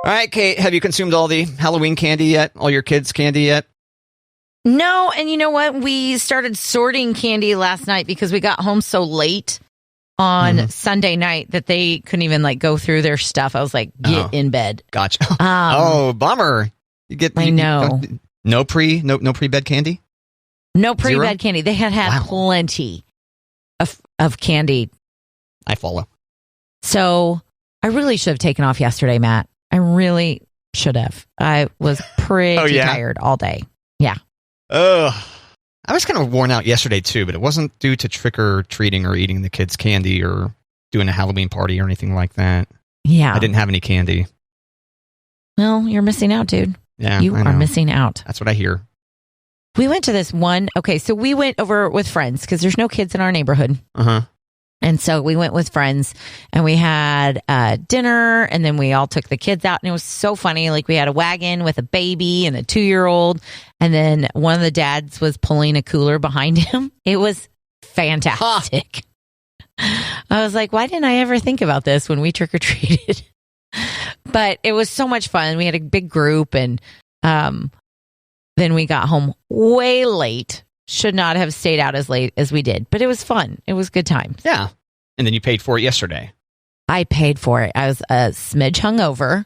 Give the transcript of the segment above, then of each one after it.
All right, Kate, have you consumed all the Halloween candy yet? All your kids' candy yet? No, and you know what? We started sorting candy last night because we got home so late on Sunday night that they couldn't even go through their stuff. I was like, get in bed. Gotcha. Oh, bummer. I know. No pre-bed candy? No pre-bed candy. They had plenty of candy. I follow. So I really should have taken off yesterday, Matt. I really should have. I was pretty tired all day. Yeah. I was kind of worn out yesterday, too, but it wasn't due to trick-or-treating or eating the kids' candy or doing a Halloween party or anything like that. Yeah. I didn't have any candy. Well, you're missing out, dude. Yeah, you are missing out. That's what I hear. We went to this one. Okay, so we went over with friends because there's no kids in our neighborhood. Uh-huh. And so we went with friends and we had dinner and then we all took the kids out and it was so funny. We had a wagon with a baby and a 2-year-old and then one of the dads was pulling a cooler behind him. It was fantastic. I was like, why didn't I ever think about this when we trick-or-treated? But it was so much fun. We had a big group and then we got home way late. Should not have stayed out as late as we did, but it was fun. It was good times. Yeah. And then you paid for it yesterday. I paid for it. I was a smidge hungover.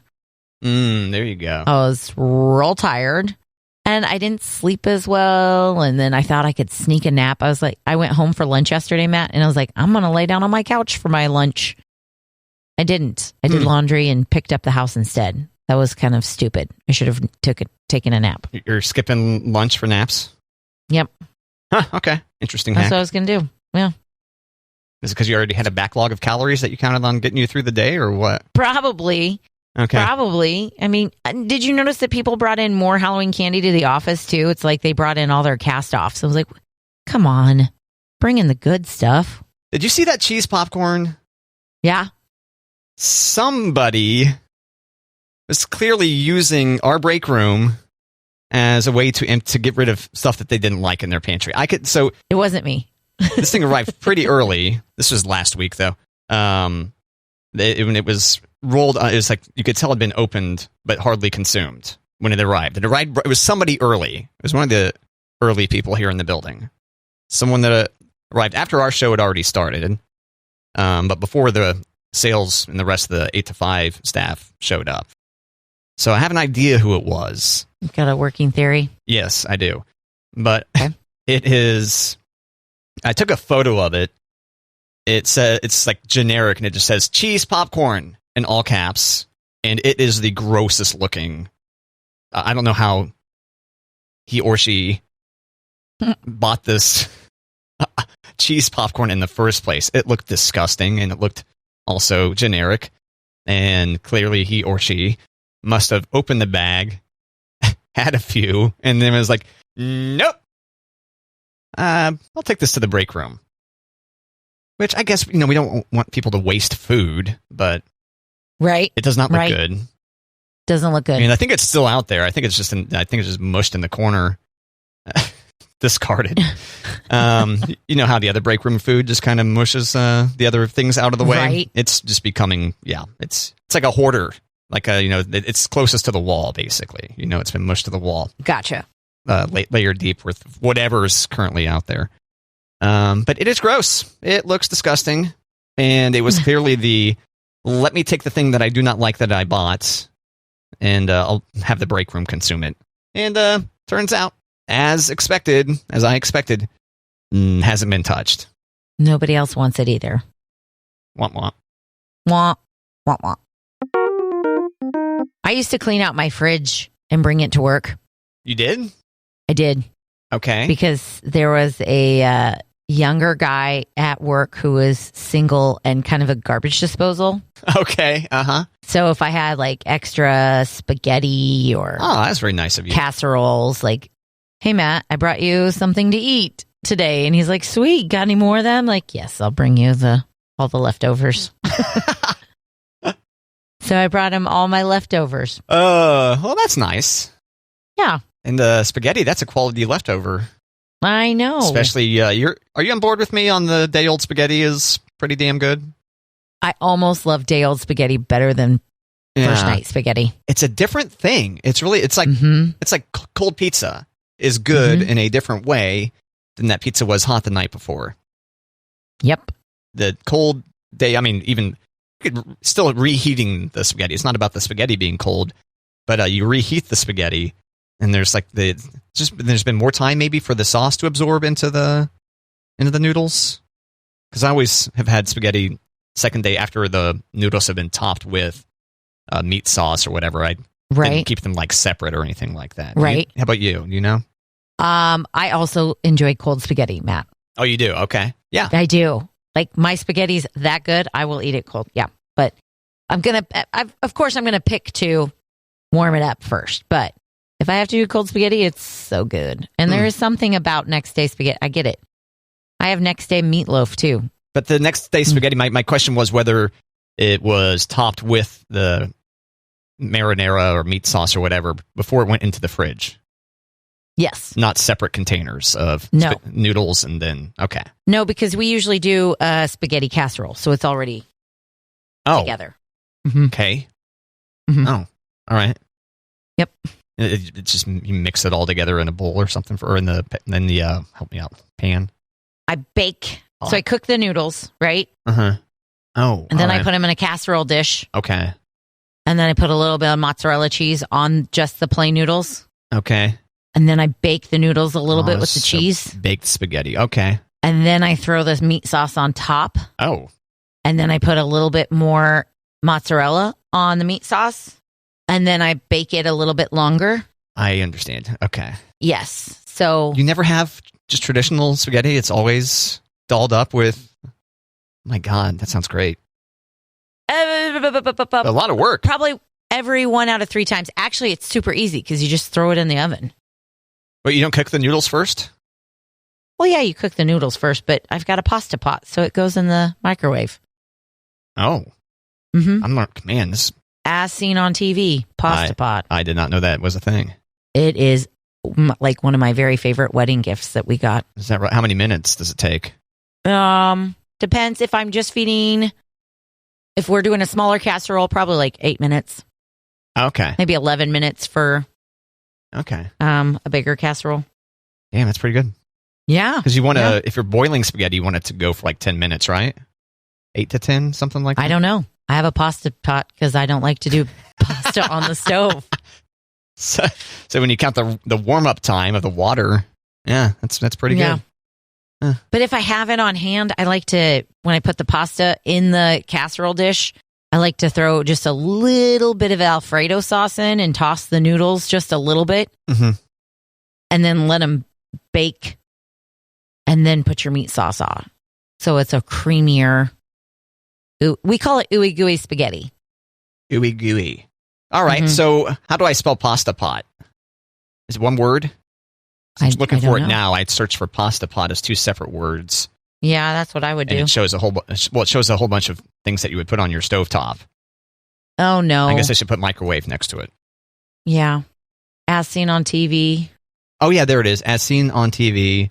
There you go. I was real tired and I didn't sleep as well. And then I thought I could sneak a nap. I went home for lunch yesterday, Matt, and I was like, I'm going to lay down on my couch for my lunch. I didn't. I did laundry and picked up the house instead. That was kind of stupid. I should have taken a nap. You're skipping lunch for naps? Yep. Huh, okay. Interesting That's hack. what I was going to do. Yeah. Is it because you already had a backlog of calories that you counted on getting you through the day or what? Probably. Okay. Probably. I mean, did you notice that people brought in more Halloween candy to the office too? It's like they brought in all their cast-offs. I was like, come on. Bring in the good stuff. Did you see that cheese popcorn? Yeah. Somebody was clearly using our break room as a way to get rid of stuff that they didn't like in their pantry. It wasn't me. This thing arrived pretty early. This was last week, though. When it was rolled, it was like you could tell it had been opened but hardly consumed when it arrived. It was somebody early. It was one of the early people here in the building. Someone that arrived after our show had already started, but before the sales and the rest of the 8 to 5 staff showed up. So I have an idea who it was. You've got a working theory? Yes, I do. But it is... I took a photo of it. It's like generic, and it just says cheese popcorn in all caps, and it is the grossest looking. I don't know how he or she bought this cheese popcorn in the first place. It looked disgusting, and it looked also generic, and clearly he or she must have opened the bag, had a few, and then was like, nope. I'll take this to the break room. Which I guess, we don't want people to waste food, but right, it does not look good. Doesn't look good. I mean, I think it's still out there. I think it's just mushed in the corner, discarded. You know how the other break room food just kind of mushes the other things out of the way. Right. It's just becoming, it's like a hoarder. Like it's closest to the wall, basically. It's been mushed to the wall. Gotcha. Layer deep with whatever's currently out there. But it is gross. It looks disgusting. And it was clearly let me take the thing that I do not like that I bought, and I'll have the break room consume it. And turns out, as I expected, hasn't been touched. Nobody else wants it either. Womp womp. Womp, womp, womp. I used to clean out my fridge and bring it to work. You did? I did. Okay. Because there was a younger guy at work who was single and kind of a garbage disposal. Okay. Uh-huh. So if I had extra spaghetti or that's very nice of you. Casseroles, hey, Matt, I brought you something to eat today. And he's like, sweet, got any more of them? Yes, I'll bring you all the leftovers. So I brought him all my leftovers. Well, that's nice. Yeah. And the spaghetti, that's a quality leftover. I know. Especially, are you on board with me on the day-old spaghetti is pretty damn good? I almost love day-old spaghetti better than first night spaghetti. It's a different thing. It's like it's like cold pizza is good in a different way than that pizza was hot the night before. Yep. The cold day, I mean, even still reheating the spaghetti. It's not about the spaghetti being cold, but you reheat the spaghetti, and there's like there's been more time maybe for the sauce to absorb into the noodles. Because I always have had spaghetti second day after the noodles have been topped with meat sauce or whatever. I didn't keep them like separate or anything like that. Right. How about you? You know? I also enjoy cold spaghetti, Matt. Oh, you do? Okay. Yeah. I do. Like my spaghetti's that good, I will eat it cold. Yeah. But of course I'm going to pick to warm it up first. But if I have to do cold spaghetti, it's so good. And there is something about next day spaghetti. I get it. I have next day meatloaf too. But the next day spaghetti, my question was whether it was topped with the marinara or meat sauce or whatever before it went into the fridge. Yes. Not separate containers of noodles and then, okay. No, because we usually do a spaghetti casserole, so it's already together. Okay. Oh, all right. Yep. It's just you mix it all together in a bowl or something in the help me out, pan. I bake. So I cook the noodles, right? Uh-huh. Oh. And then I put them in a casserole dish. Okay. And then I put a little bit of mozzarella cheese on just the plain noodles. Okay. And then I bake the noodles a little bit with the cheese. Baked spaghetti. Okay. And then I throw this meat sauce on top. Oh. And then I put a little bit more mozzarella on the meat sauce. And then I bake it a little bit longer. I understand. Okay. Yes. So you never have just traditional spaghetti? It's always dolled up with... My God, that sounds great. A lot of work. Probably every 1 out of 3 times. Actually, it's super easy because you just throw it in the oven. But you don't cook the noodles first? Well, yeah, you cook the noodles first, but I've got a pasta pot, so it goes in the microwave. Oh. I'm like, man, this... As seen on TV, pasta pot. I did not know that was a thing. It is like one of my very favorite wedding gifts that we got. Is that right? How many minutes does it take? Depends if I'm just feeding. If we're doing a smaller casserole, probably like 8 minutes. Okay. Maybe 11 minutes for a bigger casserole. Damn, that's pretty good. Yeah. Because you want to, if you're boiling spaghetti, you want it to go for like 10 minutes, right? 8 to 10, something like that? I don't know. I have a pasta pot because I don't like to do pasta on the stove. So when you count the warm-up time of the water, yeah, that's pretty good. But if I have it on hand, I like to, when I put the pasta in the casserole dish, I like to throw just a little bit of Alfredo sauce in and toss the noodles just a little bit. And then let them bake and then put your meat sauce on. So it's a creamier, we call it ooey gooey spaghetti. Ooey gooey. All right, so how do I spell pasta pot? Is it one word? I'm looking for it now. I'd search for pasta pot as 2 separate words. Yeah, that's what I would do. And it shows a whole bunch of things that you would put on your stovetop. Oh, no. I guess I should put microwave next to it. Yeah. As seen on TV. Oh, yeah, there it is. As seen on TV.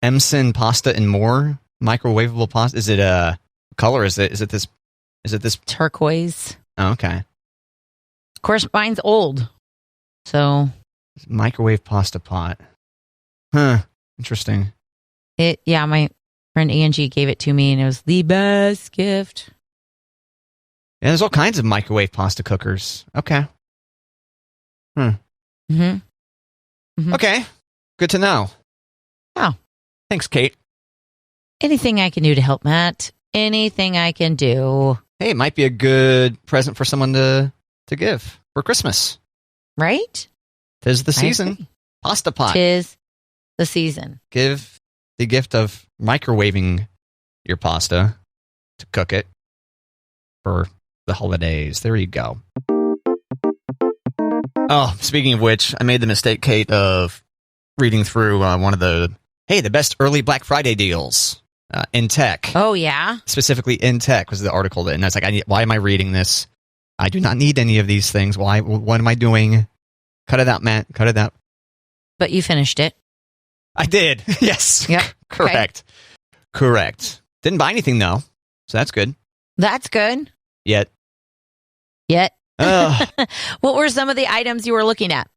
Emson pasta and more. Microwavable pasta. Is it a color? Is it this turquoise? Oh, okay. Of course, mine's old. So microwave pasta pot. Huh. Interesting. My friend Angie gave it to me and it was the best gift. Yeah, there's all kinds of microwave pasta cookers. Okay. Okay. Good to know. Oh. Thanks, Kate. Anything I can do to help, Matt. Anything I can do. Hey, it might be a good present for someone to give for Christmas. Right? 'Tis the season. Pasta pot. 'Tis the season. Give the gift of microwaving your pasta to cook it for the holidays. There you go. Oh, speaking of which, I made the mistake, Kate, of reading through one of the best early Black Friday deals in tech. Oh, yeah? Specifically in tech was the article. And I was like, why am I reading this? I do not need any of these things. Why? What am I doing? Cut it out, Matt. Cut it out. But you finished it. I did. Yes. Yep. Correct. Okay. Correct. Didn't buy anything, though. So that's good. That's good. Yet. What were some of the items you were looking at?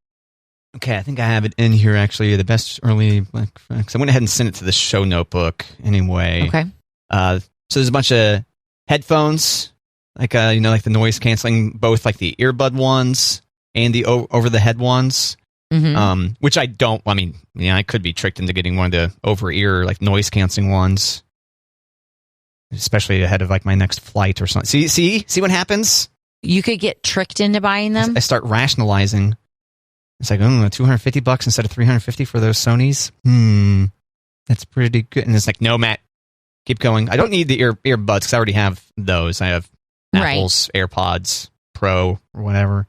Okay, I think I have it in here, actually. The best early Black Friday. I went ahead and sent it to the show notebook anyway. Okay. So there's a bunch of headphones, like like the noise canceling, both like the earbud ones and the over the head ones. Mm-hmm. Which I don't. I mean, I could be tricked into getting one of the over ear like noise canceling ones, especially ahead of like my next flight or something. See what happens? You could get tricked into buying them. I start rationalizing. It's like, $250 instead of $350 for those Sonys. That's pretty good. And it's like, no, Matt, keep going. I don't need the earbuds because I already have those. I have Apple's AirPods Pro or whatever.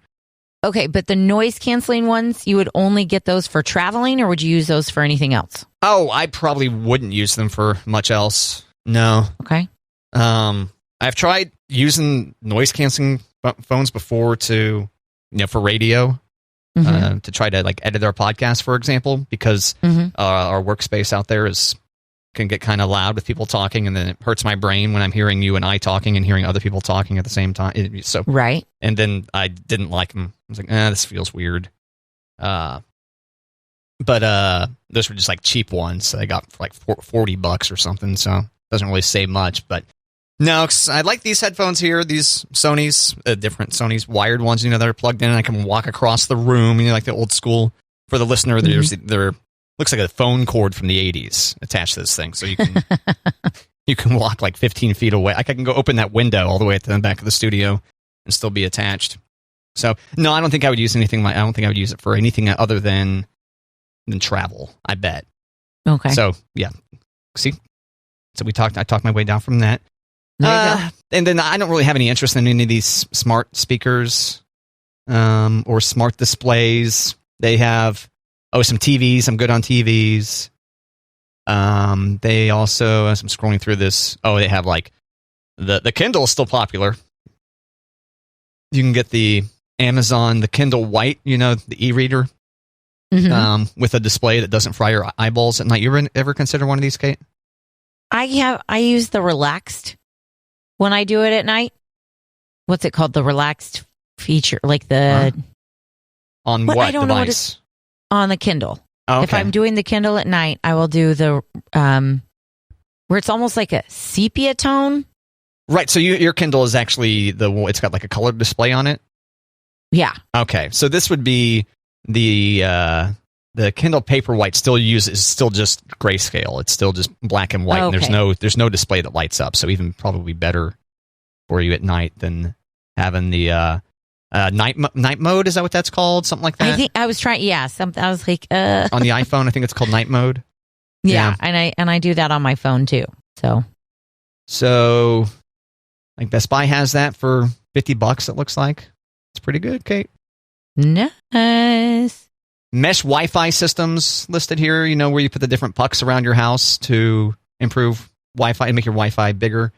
Okay, but the noise canceling ones, you would only get those for traveling, or would you use those for anything else? Oh, I probably wouldn't use them for much else. No. Okay. I've tried using noise canceling phones before to, for radio. To try to like edit our podcast, for example, because our workspace out there can get kind of loud with people talking, and then it hurts my brain when I'm hearing you and I talking and hearing other people talking at the same time. Right. And then I didn't like them. I was like, this feels weird. But those were just like cheap ones. So I got for like $40 or something. So it doesn't really say much, but. No, 'cause I like these headphones here, these Sonys, different Sonys, wired ones, that are plugged in, and I can walk across the room, like the old school. For the listener, there looks like a phone cord from the 80s attached to this thing, so you can you can walk like 15 feet away. I can go open that window all the way at the back of the studio and still be attached. So, no, I don't think I would use anything I don't think I would use it for anything other than travel, I bet. Okay. So, yeah. See? So I talked my way down from that. And then I don't really have any interest in any of these smart speakers or smart displays. They have some TVs. I'm good on TVs. They also, as I'm scrolling through this, they have like the Kindle is still popular. You can get the Amazon, the Kindle White, the e-reader with a display that doesn't fry your eyeballs at night. You ever consider one of these, Kate? I use the relaxed when I do it at night. What's it called? The relaxed feature, like the on what device? On the Kindle. Oh, okay. If I'm doing the Kindle at night, I will do the where it's almost like a sepia tone. Right. So your Kindle is actually it's got like a colored display on it. Yeah. Okay. So this would be the Kindle Paperwhite is still just grayscale. It's still just black and white. Okay. And there's no display that lights up. So even probably better for you at night than having the night mode. Is that what that's called? Something like that. I think I was trying. Yeah. I was like, on the iPhone, I think it's called night mode. Yeah. And I do that on my phone too. So like Best Buy has that for $50. It looks like it's pretty good, Kate. Nice. Mesh Wi-Fi systems listed here, where you put the different pucks around your house to improve Wi-Fi and make your Wi-Fi bigger.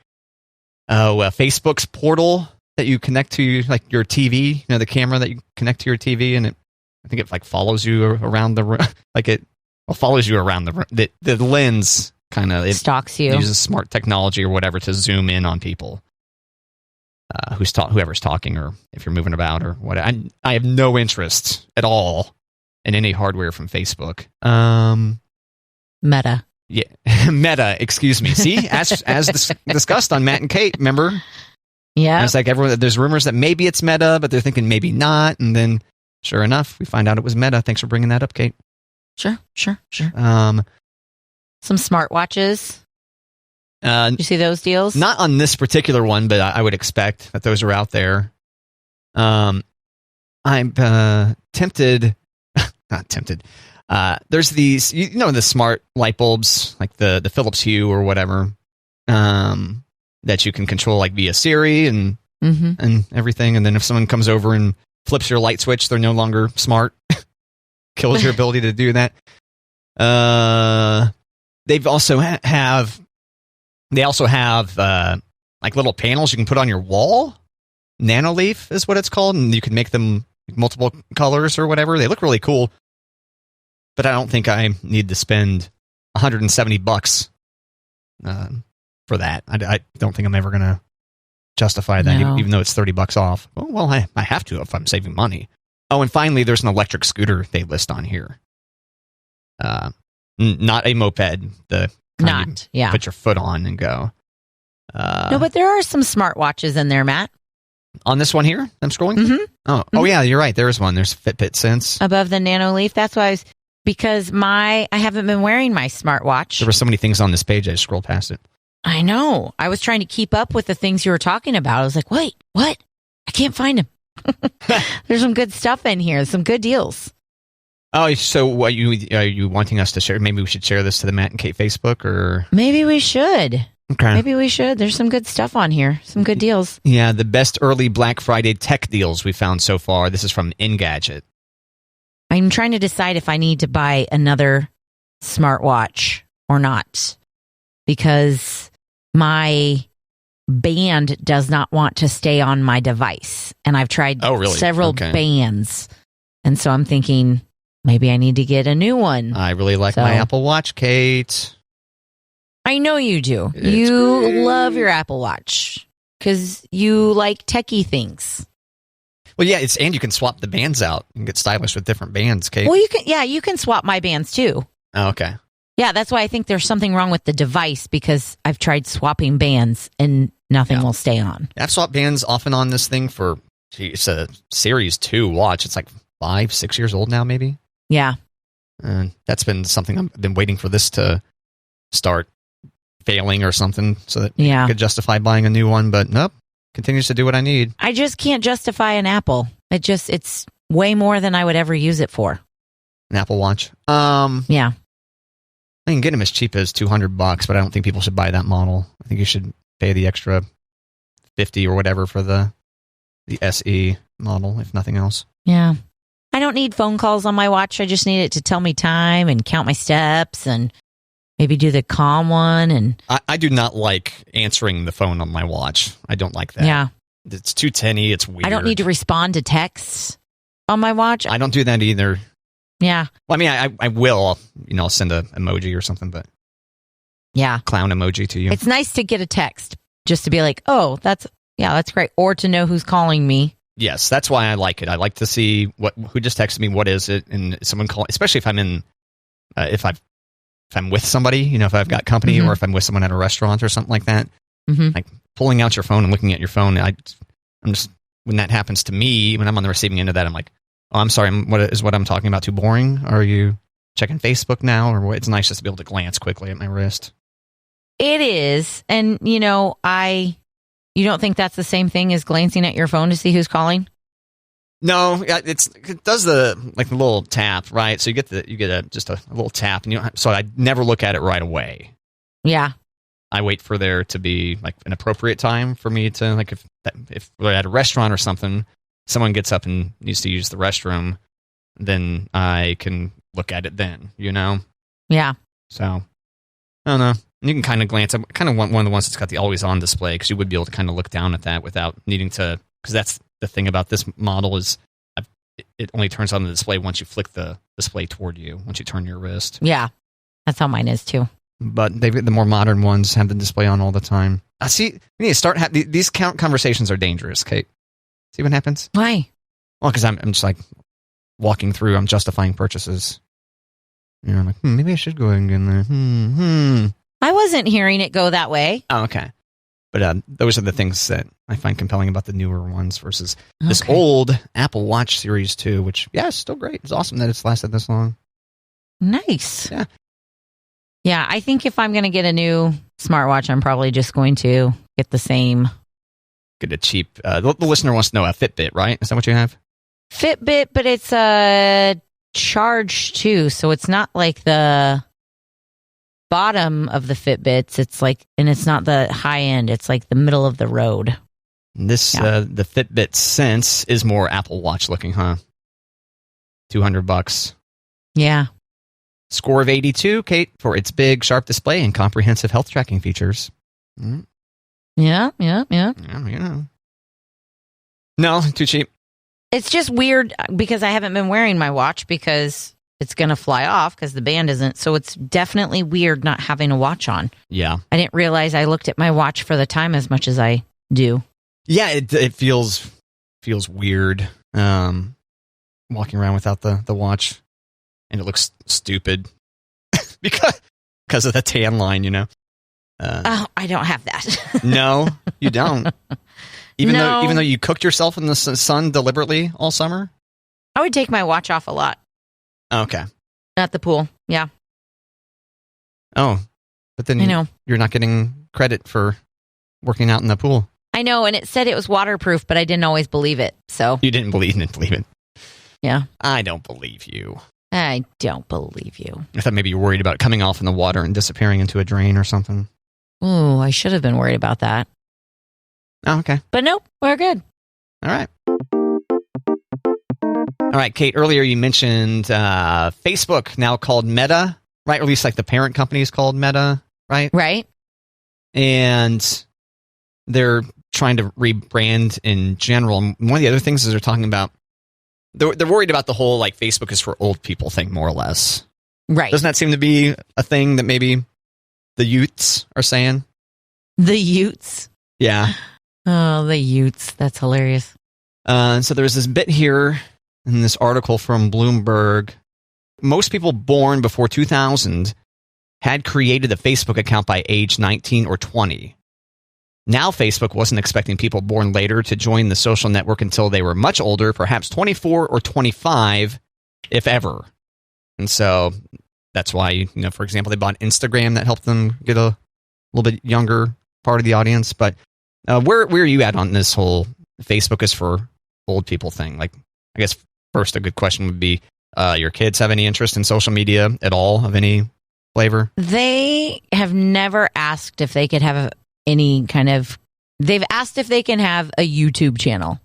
Facebook's portal that you connect to like your TV, the camera that you connect to your TV, and I think it like follows you around the room. Like it follows you around the room. The lens kind of stalks you. Uses smart technology or whatever to zoom in on people. Whoever's talking, or if you're moving about or what. I have no interest at all in any hardware from Facebook. Meta. Yeah, Meta. Excuse me. See, as discussed on Matt and Kate, remember? Yeah. It's like there's rumors that maybe it's Meta, but they're thinking maybe not, and then sure enough, we find out it was Meta. Thanks for bringing that up, Kate. Sure. Some smartwatches. You see those deals? Not on this particular one, but I would expect that those are out there. I'm tempted. Not tempted. There's these, the smart light bulbs, like the Philips Hue or whatever, that you can control like via Siri and everything. And then if someone comes over and flips your light switch, they're no longer smart. Kills your ability to do that. They've also They also have like little panels you can put on your wall. Nanoleaf is what it's called, and you can make them multiple colors or whatever. They look really cool, but I don't think I need to spend $170 for that. I don't think I'm ever gonna justify that, No. even though it's $30 off. Well, I have to if I'm saving money. Oh, and finally, there's an electric scooter they list on here. Not a moped. The kind you put your foot on and go. No, but there are some smartwatches in there, Matt. On this one here, I'm scrolling. Mm-hmm. Oh, yeah, you're right. There's one. There's Fitbit Sense above the Nano Leaf. That's why because I haven't been wearing my smartwatch. There were so many things on this page. I just scrolled past it. I know. I was trying to keep up with the things you were talking about. I was like, wait, what? I can't find them. There's some good stuff in here. Some good deals. Oh, so what are you wanting us to share? Maybe we should share this to the Matt and Kate Facebook, or maybe we should. Okay. Maybe we should. There's some good stuff on here. Some good deals. Yeah, the best early Black Friday tech deals we found so far. This is from Engadget. I'm trying to decide if I need to buy another smartwatch or not, because my band does not want to stay on my device. And I've tried several bands. And so I'm thinking maybe I need to get a new one. I really like my Apple Watch, Kate. I know you do. It's you great. love your Apple Watch because you like techie things. Well, yeah, and you can swap the bands out and get stylish with different bands, Kate. Well, you can swap my bands too. Oh, okay. Yeah, that's why I think there's something wrong with the device, because I've tried swapping bands and nothing will stay on. I've swapped bands often on this thing for, it's a Series 2 watch. It's like 5-6 years old now, maybe. Yeah. And that's been something I've been waiting for this to start failing or something so that I could justify buying a new one, but nope, continues to do what I need. I just can't justify an Apple. It's way more than I would ever use it for. An Apple Watch. Yeah. I can get them as cheap as $200, but I don't think people should buy that model. I think you should pay the extra $50 or whatever for the SE model, if nothing else. Yeah. I don't need phone calls on my watch. I just need it to tell me time and count my steps and maybe do the calm one. And I do not like answering the phone on my watch. I don't like that. Yeah. It's too tinny. It's weird. I don't need to respond to texts on my watch. I don't do that either. Yeah. Well, I mean, I will, I'll send an emoji or something, but yeah, clown emoji to you. It's nice to get a text just to be like, oh, that's great. Or to know who's calling me. Yes, that's why I like it. I like to see who just texted me, what is it, and someone call, especially if I'm in, if I'm with somebody, if I've got company, or if I'm with someone at a restaurant or something like that. Mm-hmm. Like pulling out your phone and looking at your phone. I'm just, when that happens to me, when I'm on the receiving end of that, I'm like, oh, I'm sorry. What I'm talking about too boring? Are you checking Facebook now, or what? It's nice just to be able to glance quickly at my wrist. It is, and you don't think that's the same thing as glancing at your phone to see who's calling? No, it does the little tap, right? So you get just a little tap, and so I never look at it right away. Yeah, I wait for there to be like an appropriate time for me to if we're at a restaurant or something, someone gets up and needs to use the restroom, then I can look at it then. Yeah. So I don't know. You can kind of glance. I kind of want one of the ones that's got the always on display, because you would be able to kind of look down at that without needing to. Because that's the thing about this model is it only turns on the display once you flick the display toward you, once you turn your wrist. Yeah, that's how mine is too. But the more modern ones have the display on all the time. I see. We need to start. These conversations are dangerous, Kate. See what happens? Why? Well, because I'm just like walking through. I'm justifying purchases. I'm like, maybe I should go and get in there. I wasn't hearing it go that way. Oh, okay. But those are the things that I find compelling about the newer ones versus this old Apple Watch Series 2, which, yeah, it's still great. It's awesome that it's lasted this long. Nice. Yeah. Yeah, I think if I'm going to get a new smartwatch, I'm probably just going to get the same. Get a cheap, the listener wants to know a Fitbit, right? Is that what you have? Fitbit, but it's a charge too. So it's not like the bottom of the Fitbits. It's like, and it's not the high end. It's like the middle of the road. This, the Fitbit Sense is more Apple Watch looking, huh? $200. Yeah. Score of 82, Kate, for its big, sharp display and comprehensive health tracking features. Yeah. No, too cheap. It's just weird because I haven't been wearing my watch because it's going to fly off because the band isn't. So it's definitely weird not having a watch on. Yeah. I didn't realize I looked at my watch for the time as much as I do. Yeah, it feels weird walking around without the watch, and it looks stupid because of the tan line, you know. I don't have that. No, you don't. Even No. though you cooked yourself in the sun deliberately all summer. I would take my watch off a lot Okay. at the pool. Yeah, Oh, but then I know. you're not getting credit for working out in the pool. I know, and it said it was waterproof, but I didn't always believe it. So You didn't believe it. yeah, I don't believe you. I don't believe you. I thought maybe you were worried about it coming off in the water and disappearing into a drain or something. Ooh, I should have been worried about that. Oh, okay. But nope, we're good. All right. All right, Kate, earlier you mentioned Facebook, now called Meta, right? Or at least like the parent company is called Meta, right? Right? And they're trying to rebrand in general. And one of the other things is they're talking about, they're worried about the whole like Facebook is for old people thing, more or less. Right. Doesn't that seem to be a thing that maybe the youths are saying? The Utes. Yeah. Oh, the Utes. That's hilarious. So there's this bit here in this article from Bloomberg. Most people born before 2000 had created a Facebook account by age 19 or 20. Now Facebook wasn't expecting people born later to join the social network until they were much older, perhaps 24 or 25, if ever. And so that's why, you know, for example, they bought Instagram that helped them get a little bit younger part of the audience. But where are you at on this whole Facebook is for old people thing? Like, I guess first a good question would be, your kids have any interest in social media at all of any flavor? They have never asked if they could have any kind of. They've asked if they can have a YouTube channel.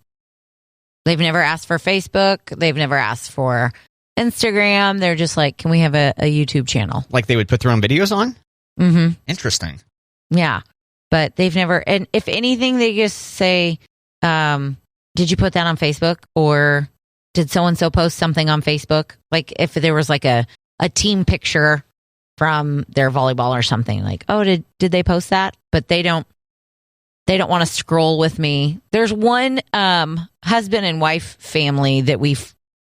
They've never asked for Facebook. They've never asked for Instagram. They're just like, can we have a YouTube channel? Like they would put their own videos on? Mm-hmm. Interesting. Yeah. But they've never, and if anything, they just say, did you put that on Facebook? Or did so-and-so post something on Facebook? Like if there was like a team picture from their volleyball or something, like, oh, did they post that? But they don't want to scroll with me. There's one husband and wife family that we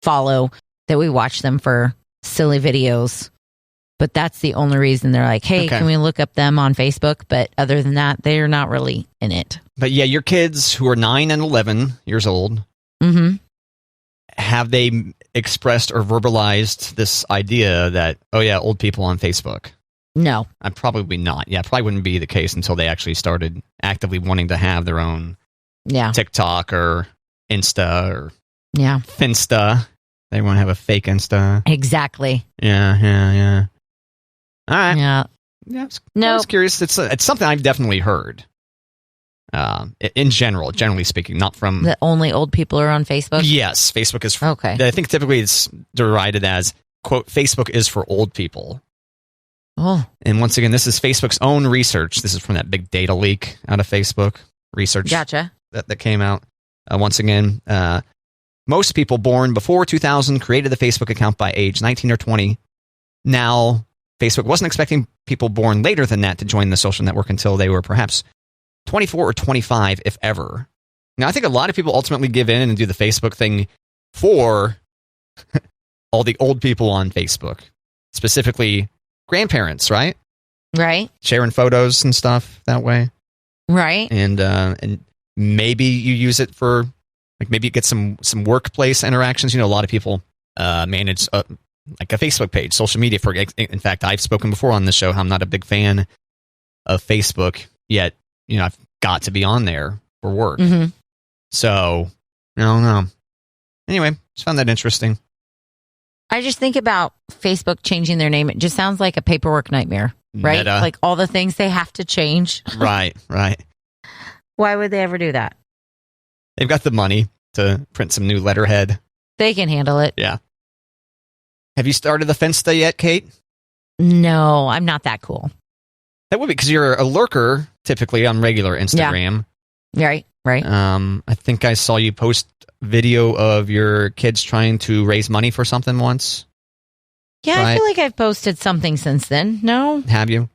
follow, that we watch them for silly videos. But that's the only reason they're like, hey, Okay. can we look up them on Facebook? But other than that, they're not really in it. But yeah, your kids who are 9 and 11 years old, Mm-hmm. have they expressed or verbalized this idea that, oh yeah, old people on Facebook? No. Probably not. Yeah, probably wouldn't be the case until they actually started actively wanting to have their own Yeah. TikTok or Insta or Yeah. Finsta. They want to have a fake Insta. Exactly. Yeah. All right. Yeah. Yeah, I No. was curious. It's something I've definitely heard. In general, generally speaking, not from. That only old people are on Facebook? Yes, Facebook is. Okay. I think typically it's derided as, quote, Facebook is for old people. Oh. And once again, this is Facebook's own research. This is from that big data leak out of Facebook research Gotcha. that came out. Once again, most people born before 2000 created the Facebook account by age 19 or 20. Now, Facebook wasn't expecting people born later than that to join the social network until they were perhaps 24 or 25, if ever. Now, I think a lot of people ultimately give in and do the Facebook thing for all the old people on Facebook, specifically grandparents, right? Right. Sharing photos and stuff that way. Right. And maybe you use it for, like, maybe you get some workplace interactions. You know, a lot of people manage like a Facebook page, social media. In fact, I've spoken before on this show how I'm not a big fan of Facebook, yet, you know, I've got to be on there for work. Mm-hmm. So, I don't know. Anyway, just found that interesting. I just think about Facebook changing their name. It just sounds like a paperwork nightmare, right? Meta. Like all the things they have to change. Right. Why would they ever do that? They've got the money to print some new letterhead. They can handle it. Yeah. Have you started the Finsta yet, Kate? No, I'm not that cool. That would be because you're a lurker typically on regular Instagram. Right. I think I saw you post video of your kids trying to raise money for something once. Yeah, Right. I feel like I've posted something since then. No? Have you?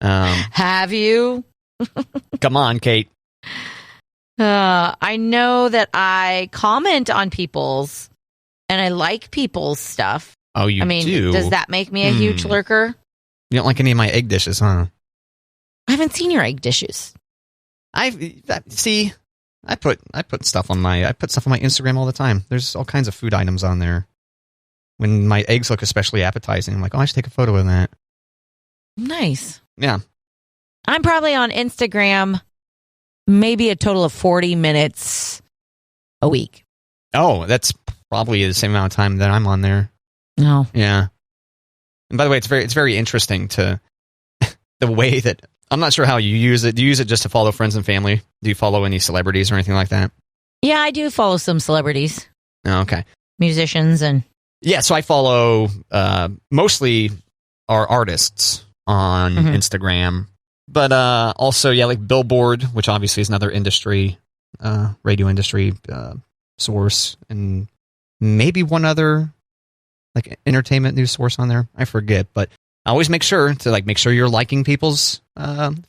Have you? Come on, Kate. I know that I comment on people's and I like people's stuff. Oh, you do? Does that make me a huge lurker? You don't like any of my egg dishes, huh? I haven't seen your egg dishes. I put stuff on my Instagram all the time. There's all kinds of food items on there. When my eggs look especially appetizing, I'm like, oh, I should take a photo of that. Nice. Yeah. I'm probably on Instagram maybe a total of 40 minutes a week. Oh, that's probably the same amount of time that I'm on there. No. Yeah. And by the way, it's very interesting to the way that I'm not sure how you use it. Do you use it just to follow friends and family? Do you follow any celebrities or anything like that? Yeah, I do follow some celebrities. Oh, okay. Musicians and... Yeah, so I follow mostly our artists on Instagram. But also, yeah, like Billboard, which obviously is another industry, radio industry source. And maybe one other like entertainment news source on there. I forget, but I always make sure you're liking people's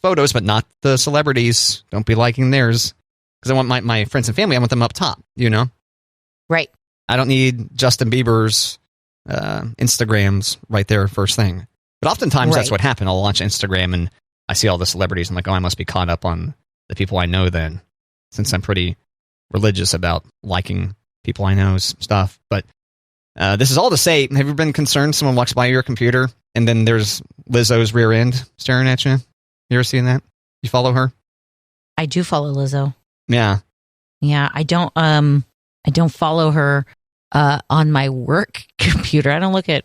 photos, but not the celebrities. Don't be liking theirs. Because I want my friends and family, I want them up top, you know? Right. I don't need Justin Bieber's Instagrams right there first thing. But oftentimes that's what happened. I'll launch Instagram and I see all the celebrities. I'm like, oh, I must be caught up on the people I know then, since I'm pretty religious about liking people I know's stuff. But this is all to say, have you been concerned someone walks by your computer and then there's Lizzo's rear end staring at you? You ever seen that? You follow her? I do follow Lizzo. Yeah. Yeah, I don't follow her on my work computer. I don't look at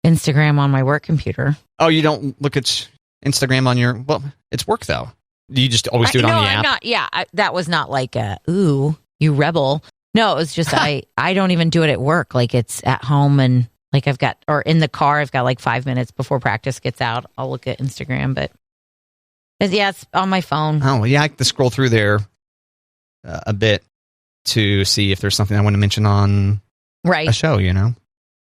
Instagram on my work computer. Oh, you don't look at Instagram on your... Well, it's work, though. You just always do it on the app? I'm not, yeah, that was not like ooh, you rebel. No, it was just I don't even do it at work. Like, it's at home and like or in the car, I've got like 5 minutes before practice gets out. I'll look at Instagram, but yeah, it's on my phone. Oh, yeah, I have to scroll through there a bit to see if there's something I want to mention on a show, you know?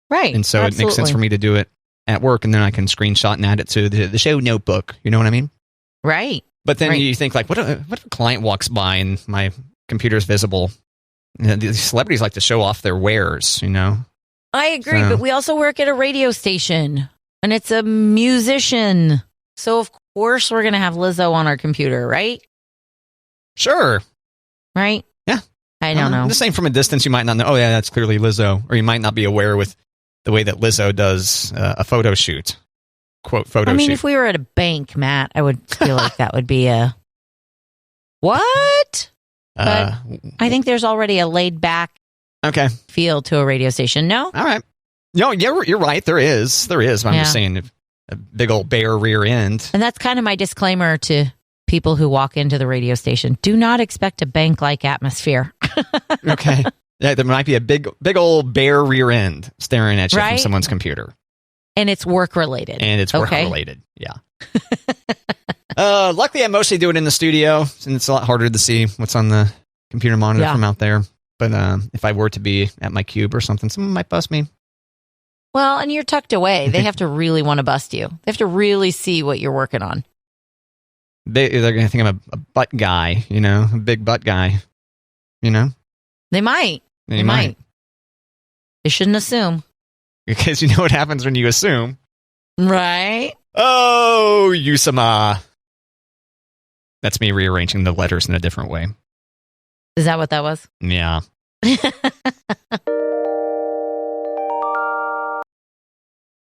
Right. And so It makes sense for me to do it at work, and then I can screenshot and add it to the show notebook. You know what I mean? Right. But then you think, like, what if a client walks by and my computer's visible? You know, these celebrities like to show off their wares, you know? I agree, but we also work at a radio station, and it's a musician. So, of course, we're going to have Lizzo on our computer, right? Sure. Right? Yeah. I don't know. I'm just saying from a distance, you might not know, oh, yeah, that's clearly Lizzo. Or you might not be aware with the way that Lizzo does a photo shoot. Quote, photo shoot. I mean, if we were at a bank, Matt, I would feel like that would be a... What? But I think there's already a laid-back feel to a radio station. No? All right. No, you're right. There is. But I'm just saying a big old bare rear end. And that's kind of my disclaimer to people who walk into the radio station. Do not expect a bank-like atmosphere. Okay. Yeah, there might be a big old bare rear end staring at you from someone's computer. And it's work-related. Yeah. Luckily, I mostly do it in the studio, and it's a lot harder to see what's on the computer monitor from out there. But if I were to be at my cube or something, someone might bust me. Well, and you're tucked away. They have to really want to bust you. They have to really see what you're working on. They're going to think I'm a butt guy, you know, a big butt guy, you know? They might. They might. They shouldn't assume. Because you know what happens when you assume. Right? Oh, Yusama. That's me rearranging the letters in a different way. Is that what that was? Yeah.